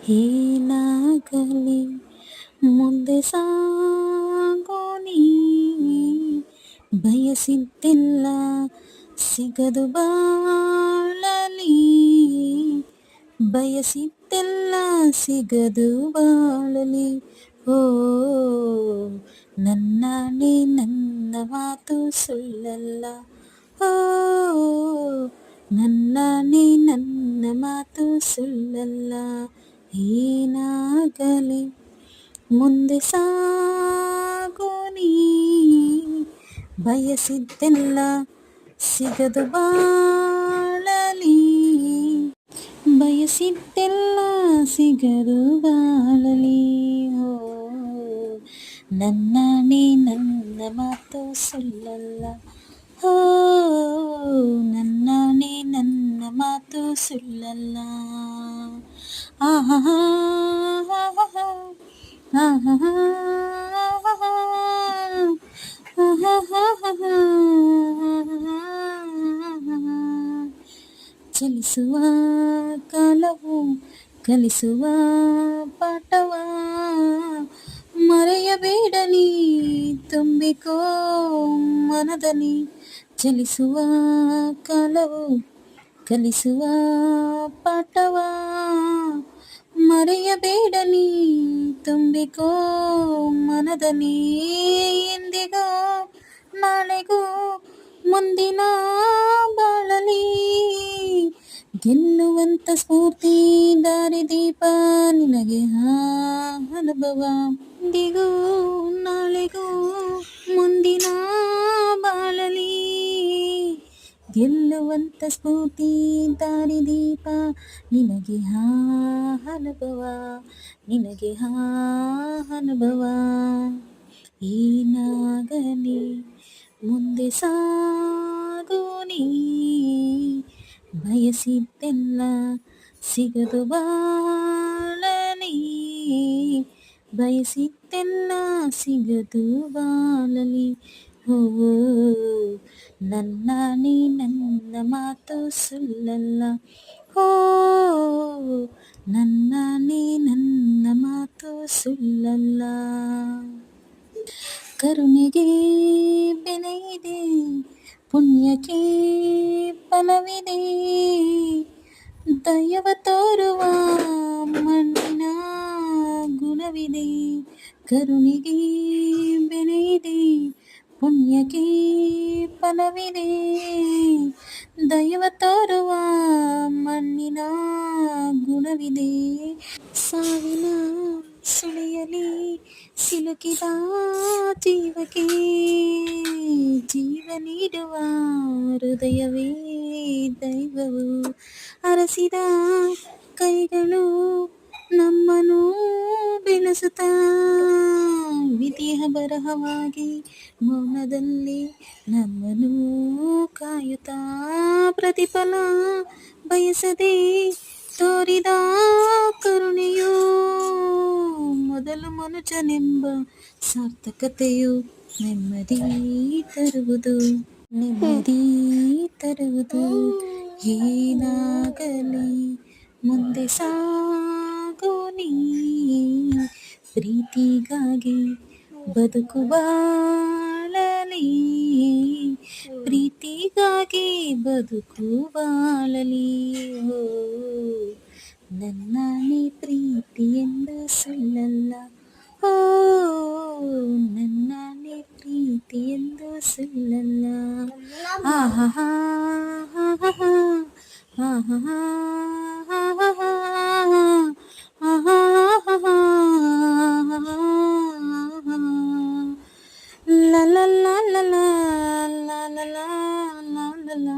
ಏನಾಗಲಿ ಮುಂದೆ ಸಾಗೋನಿ, ಬಯಸಿದ್ದೆಲ್ಲ ಸಿಗದು ಬಾಳಲಿ, ಬಯಸಿದ್ದೆಲ್ಲ ಸಿಗದು ಬಾಳಲಿ. ಓ ನನ್ನಾಣೆ ನನ್ನ ಮಾತು ಸುಳ್ಳಲ್ಲ, ಓ ನನ್ನಾಣೆ ನನ್ನ ಮಾತು ಸುಳ್ಳಲ್ಲ. ಏನಾಗಲಿ ಮುಂದೆ ಸಾಗೋನಿ, ಬಯಸಿದ್ದೆಲ್ಲ ಸಿಗದು ಬಾಳಲಿ, ಬಯಸಿದ್ದೆಲ್ಲ ಸಿಗದು ಬಾಳಲಿ. ಓ ನನ್ನಾಣೆ ನನ್ನ ಮಾತು ಸುಳ್ಳಲ್ಲ, ಓ ನನ್ನಾಣೆ ನನ್ನ ಮಾತು ಸುಳ್ಳಲ್ಲ. ಆಹಾ ಆಹಾ ಚಲಿಸುವ ಕಾಲವು ಕಲಿಸುವ ಪಾಠವ, ಮರೆಯಬೇಡಲಿ ತುಂಬಿಕೋ ಮನದಲ್ಲಿ. ಚಲಿಸುವ ಕಾಲವು ಕಲಿಸುವ ಪಾಠವ, ಮರೆಯಬೇಡಲಿ ತುಂಬಿಕೋ ಮನದಲ್ಲಿ. ಎಂದಿಗೋ ನಾಳೆಗೂ ಮುಂದಿನ ಬಾಳಲಿ, ಗೆಲ್ಲುವಂತ ಸ್ಫೂರ್ತಿ ದಾರಿದೀಪ ನಿನಗೆ ಅನುಭವ. ಎಂದಿಗೂ ನಾಳೆಗೂ ಮುಂದಿನ ಬಾಳಲಿ, ಗೆಲ್ಲುವಂತ ಸ್ಫೂರ್ತಿ ದಾರಿದೀಪ ನಿನಗೆ ಅನುಭವ, ನಿನಗೆ ಅನುಭವ. ಏನಾಗಲಿ ಮುಂದೆ ಸಾಗೋನಿ, ಬಯಸಿದ್ದೆಲ್ಲ ಸಿಗದು ಬಾಳಲಿ, ಬಯಸಿದ್ದೆಲ್ಲ ಸಿಗದು ಬಾಳಲಿ. ಓ ನನ್ನಾಣೆ ನನ್ನ ಮಾತು ಸುಳ್ಳಲ್ಲ, ಓ ನನ್ನಾಣೆ ನನ್ನ ಮಾತು ಸುಳ್ಳಲ್ಲ. ಕರುಣೆಗೆ ಬೆಲೆ ಇದೆ, ಪುಣ್ಯಕ್ಕೆ ಫಲವಿದೆ, ದಯವ ತೋರುವ ಮಣ್ಣಿನ ಗುಣವಿದೆ. ಕರುಣೆಗೆ ಬೆಲೆ ಇದೆ, ಪುಣ್ಯಕ್ಕೆ ಫಲವಿದೆ, ದಯವ ತೋರುವ ಮಣ್ಣಿನ ಗುಣವಿದೆ. ಸಾವಿನ ಸುಳಿಯಲಿ ಸಿಲುಕಿದ ಜೀವಕ್ಕೆ ಜೀವ ನೀಡುವ ಹೃದಯವೇ ದೈವವು. ಅರಸಿದ ಕೈಗಳು ನಮ್ಮನ್ನು ಬೆಳೆಸುತ್ತಾ, ವಿಧಿಯ ಬರಹವಾಗಿ ಮೌನದಲ್ಲಿ ನಮ್ಮನ್ನು ಕಾಯುತ್ತಾ, ಪ್ರತಿಫಲ ಬಯಸದೆ ತೋರಿದ ಕರುಣೆಯು ಮೊದಲು ಮನುಜನೆಂಬ ಸಾರ್ಥಕತೆಯು ನೆಮ್ಮದಿ ತರುವುದು, ನೆಮ್ಮದಿ ತರುವುದು. ಏನಾಗಲಿ ಮುಂದೆ ಸಾಗೋನಿ, ಪ್ರೀತಿಗಾಗಿ ಬದುಕು ಬಾಳಲಿ, ಪ್ರೀತಿಗಾಗಿ ಬದುಕು ಬಾಳಲಿ. ಓ ನನ್ನಾಣೆ ಪ್ರೀತಿ ಎಂದು ಸುಳ್ಳಲ್ಲ, ಓ ನನ್ನಾಣೆ ಪ್ರೀತಿ ಎಂದು ಸುಳ್ಳಲ್ಲ. ಆಹಾ ಆಹಾ ಆಹಾ la la la la la la la la la la la.